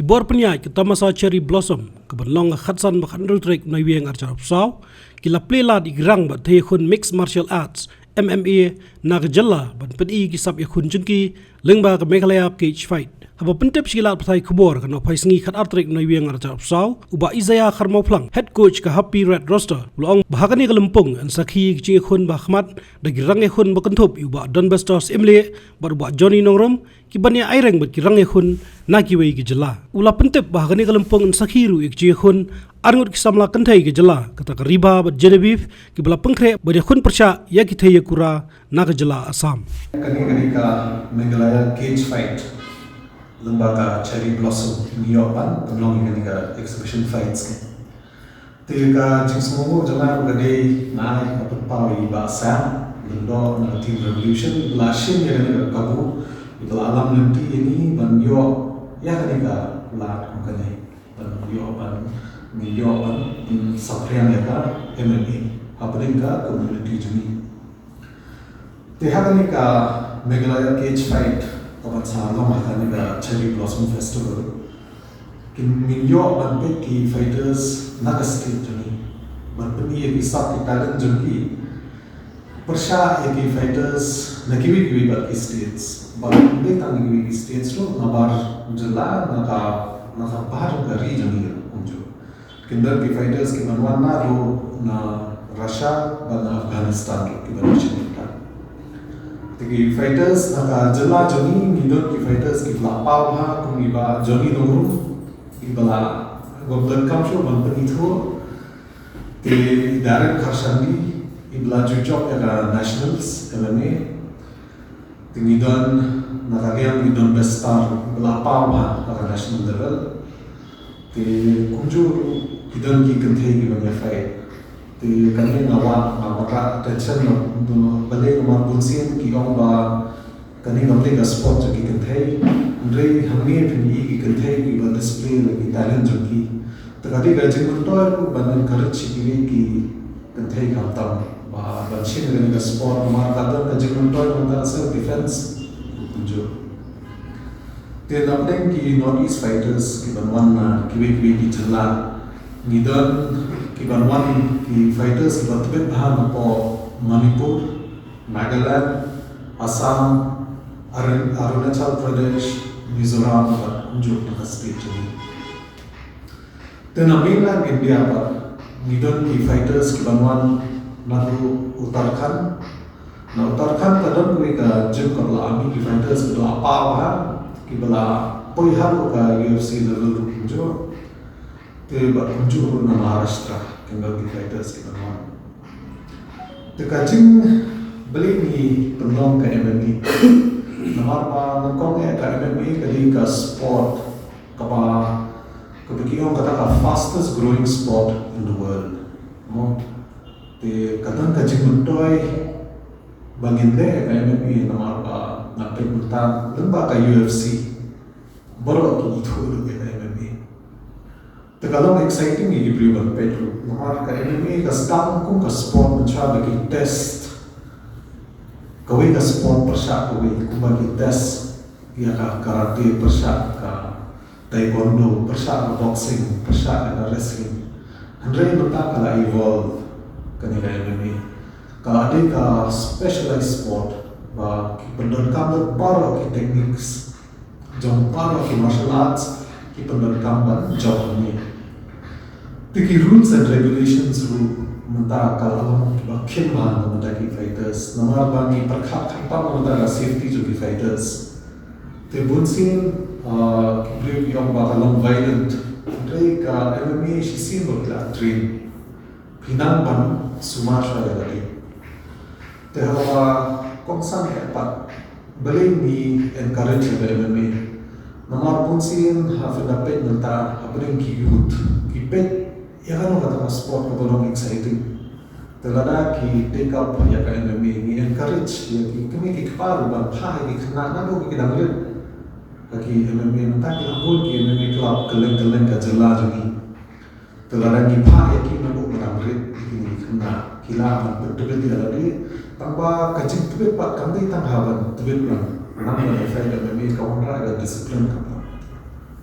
bor penya kita masa cherry blossom kebenlong khatsan bakhan rutrek na wieng archar saw kila plela di grang ba the khun mixed martial arts MMA na gajalla ban pedi ki sab yakhun jingki lengba ka Meghalaya cage fight haba pentep silat pathai khubor kana phaisngi khat artrek na wieng archar saw uba Isaiah Kharmau Phlang head coach ka Happy Red Roster ulong bahagani kalempung an sakhi ki khun ba khmat da girang e khun bakanthop uba Donbastos Emle bar ba Johnny Nongrom ki bania aireng bat kirang e khun na ki wei ki jala ula pentep bahagani kalempung an sakhiru ek ji khun arngut ki samla kanthai ki jala kata riba bat Genevieve ki bala pengkre bade khun persha ya ki thaya kura na ka jala Assam kani ka Meghalaya cage fight lembaga cherry blossom New York ban belong kani ka exhibition fights te ka jingsmo jala gade na apat pawi ba Assam lendo na team revolution blashin ya kani ka kabu itu alam nanti ini ban yo ya kani ka lat kani ban yo ban in Saprian ya ka MMA happening ka community juni te kani ka Meghalaya cage fight kapan salong kani ka cherry blossom festival kin minyo ban pe ki fighters naga state juni ban pe ki sat ki talent juni persha ki fighters nakiwi bat ki states ban pe tang ki states lo nabar jala naka bahar ka region ni unjo kindar ki fighters ki banwan na ro na Russia ban Afghanistan ki ban chimta tigi fighters naka jala joni midon ki fighters ki lapa ha kumi ba Johnny Nongrum ki bala gobdan kam sho ban pani tho te Darren Kharshandi ibla jujok ya nationals MMA Tingidon nakaliang idon bestar belapau ha naka national level te kunjur idon ki kenthe ki banya fight te kani ngawa ka tension no bale ma bunsin ki ong ba kani ngamle ka sport ki kenthe andre hamne phini ki kenthe ki ba display ki talent jo ki te kadi ga jing to ban courage ki kenthe ka tam ba chin kani ka sport ma ka da jing to ma self defense jo te napdeng ki Northeast fighters ki banwan ki ki jala nidon ki banwan ki fighters ki batbet bhan po Manipur Nagaland Assam Arunachal Pradesh Mizoram jo na state jani te na mainland India pa nidon ki fighters ki banwan naru Uttarakhand na Uttarakhand kadang ka jim ka army ki fighters ki apa ba ki bala poi haru ka UFC level jo te ba kunjur na Maharashtra kingal ki fighters ki banwan te kajing beli ni pendong ka MMA namar pa nangkong ka MMA kali ka sport kapa kebekiong kata ka fastest growing sport in the world mo te kadang kajing mentoy bangin de ka MMA namar pa napay punta lemba ka UFC baro ki itu ka MMA Tagalog exciting ni everyone Pedro namar ka MMA ka stang kung ka sport mencha bagi test kawai ka sport persya kawai kung bagi test ya ka karate persya ka taekwondo persya ka boxing persya ka wrestling andre mata kala evolve kani ka MMA kalau ada ka specialized sport ba ki penderkam paro ki techniques jom paro ki martial arts ki penderkam ban jom ni tiki rules and regulations ru mata kalau ba khilma mata ki fighters namar ba ni perkhat khatam mata safety jo ki fighters te bunsin ki brave yong ba kalong violent andre ka MMA shi sin bo la train pinang ban sumasha lagi te hawa kongsan hepat beli ni encourage the MMA namar punsin hafida pet nanta hapring ki youth ki pet ya kan kata sport ko bolong exciting telada ki take up ya ka MMA ni encourage ya ki kami ki kparu ba pha ki khna na do ki danglet ki MMA nanta ki hambul ki MMA club keleng ka jela juni telada ki pha ya ki na do danglet ki khna kila betul tidak lagi tanpa kecil tu pak kami tang haban tu kan nama saya dah memiliki kawan raga disiplin kapa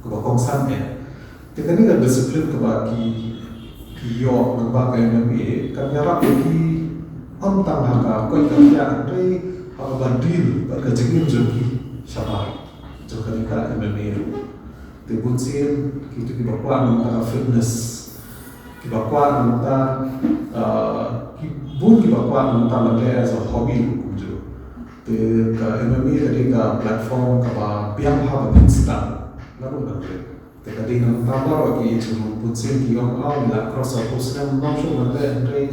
kong san ya. Kita ni kan disiplin ki yo ngebak MMA kan nyarap ki tang haka koi kerja andre haka bandil pada jengin joki syabari joki ka MMA te bunsin kita ki bakwa nanta fitness ki bakwa nanta ki bakwa nanta lage as a hobby kumjo te ka MMA tadi ka platform ka biang haba instant lalu kan Tadi nang tabar ki cuma punsin ki orang awam la cross up posram nang show nang andre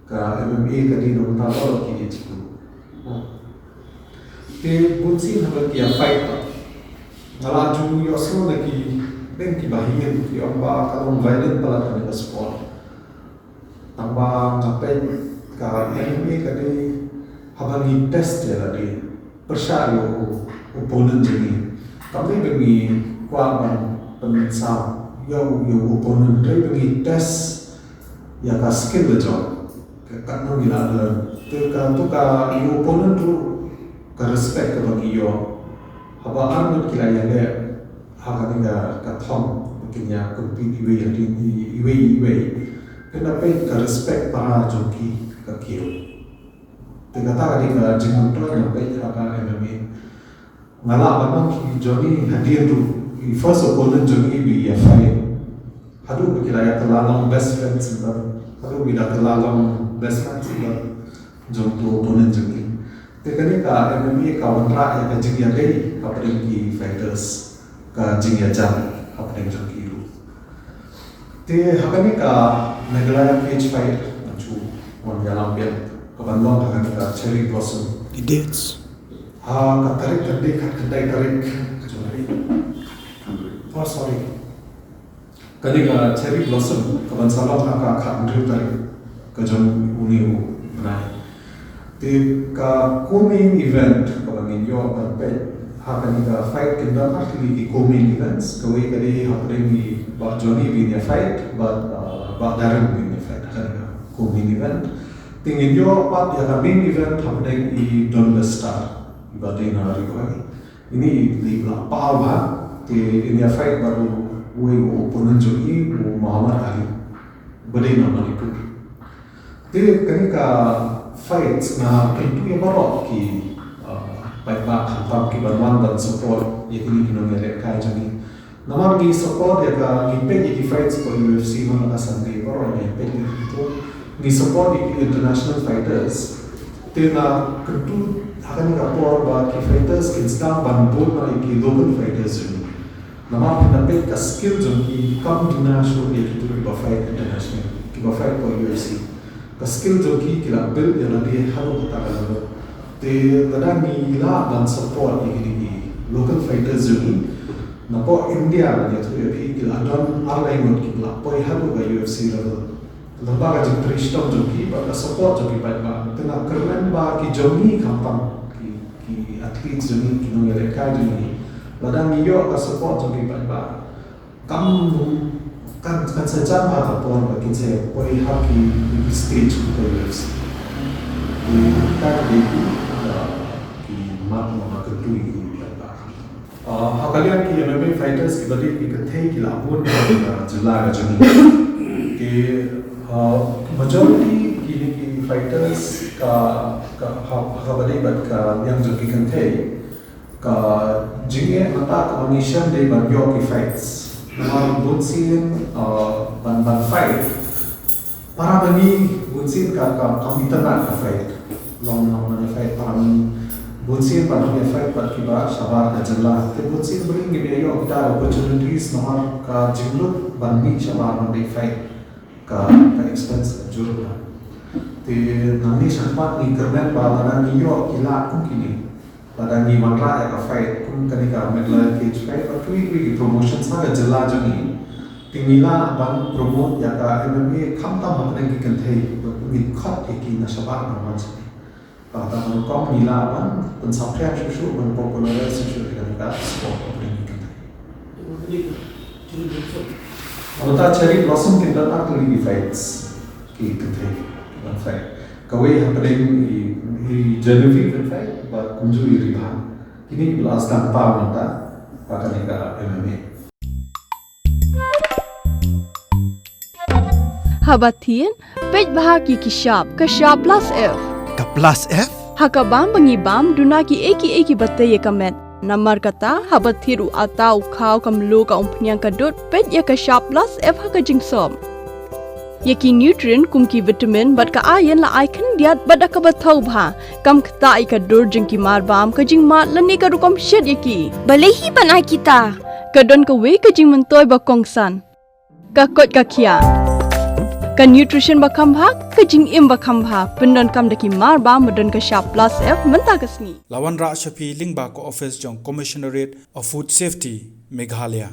ka MMA tadi nang tabar ki cuma. Ke punsin haba ki fight pa. Ngala ju yo so lagi ben ki bahian ki orang ba kalong violent pala kan ka sport. Tamba ngapen ka MMA tadi haba ni test ya tadi persyayo opponent jadi. Kami bagi kuat peminsam yang opponent dia bagi test ya ka skill job ka no gila ada tu ka yang opponent tu ka respect ka bagi yo haba an kila ya le haba ni ka thom mungkin ya compete iwe kena pe ka respect para joki ka kio te kata ni ka jingon to na pe ka MMA ngala banang ki joni hadir tu first opponent jogi bi ya fight hadu kira ya telalong best friends hadu bi da telalong best friends jom tu opponent jogi te kani ka MMA ka wanra ya ka jing ya dei ka pergi fighters ka jing ya jam ka pergi jogi lu te hakani ka Meghalaya cage fight chu wan jalam bian ka bandong hakani ka cherry blossom The dates. ka tarik kadai tarik oh sorry kadi ka cherry blossom ka ban salam ka andrew tari ka jom uniu nai te ka coming event ka ban yo ka pe ha kani ka fight kinda actually the coming events ka we kadi ha premi ba johnny bin ya fight ba darren bin ya fight kani ka coming event tingin yo pat ya ka main event ha premi I Don the Star ibadai na riwai ini di pa ba in their fight baru we opponent jogi Muhammad Ali badai na Manipur te kani ka fight na tentu ya baru ki baik ba khantam ki banwan dan support ye kini kino ngere kai jogi namar ki support ya ka ni pe ki fights ko UFC mana ka sande baru ni pe itu ni support ki international fighters te na tentu akan ka por ba ki fighters ki sedang banbon na ki local fighters jogi nama pendapat ka skill joki kam dina show dia itu ki fight international ki fight for UFC ka skill joki kila build ya lagi halu kata kalau te ladang ni la dan support ni local fighters joki napo India dia tu ya kila don arlaingot ki la poi halu ka UFC level lembaga jeng Tristom joki ba ka support joki ba tena keren ba ki jogi kampang ki atlet joki ki no ya ka joki ladang iyo ka support jogi ba kam kan saja ba ka pon ba kin se poi haki di stage ko UFC di ka di ki mat ma ka tu ki ba kalian ki MMA fighters ki badi ki kathai ki la pon ka jula ga jogi ki majority ki fighters ka badi bat ka yang jogi kathai ka jinge mata commission de ban yo ki fights nama bunsin ban fight para bani bunsin ka kami tenang ka fight long mana fight para bani bunsin ban yo fight pat ki ba sabar ka jalla te bunsin bring gibi yo kita opportunities nama ka jinglut ban ni sabar ban de fight ka expense jurut te nani sampat ni kernet ba ni yo kila ku kini pada ni mantra ya ka fight kum kani ka Meghalaya cage fight but we promotion sa jala jani tingila ban promote ya ka MMA khamta hapne ki kanthai ni khat ki na sabar na mas pada man kom nila ban pun sapya shu ban popular shu ka sport hapne ki kanthai Ota cherry blossom kita tak lagi fights ki kanthai ban fight kawai hapne I Genevieve fight but kunjui riba kini belas tanpa mata pakai ka MMA habatin pej bahagi kisap kasap plus F Ka plus F? hakabam bangibam dunaki eki batay kamet namar kata habathiru atau kau kamlu ka umpnyang kadut pej ya kasap plus F hakajingsom Yaki nutrient kumki vitamin bat ka ayan la icon diat bat ka bathau bha kam khta ai ka dur jingki mar bam ka jing mat lani ka rukom shed yaki Balehi banai kita. ka don ka we ka jing mentoy ba kongsan ka kot ka khia ka nutrition ba kham bha ka jing im ba kham bha pindon kam daki mar bam modon ka sharp plus F menta kasni Lawan Ra Shafi Lingba ko office jong Commissionerate of Food Safety Meghalaya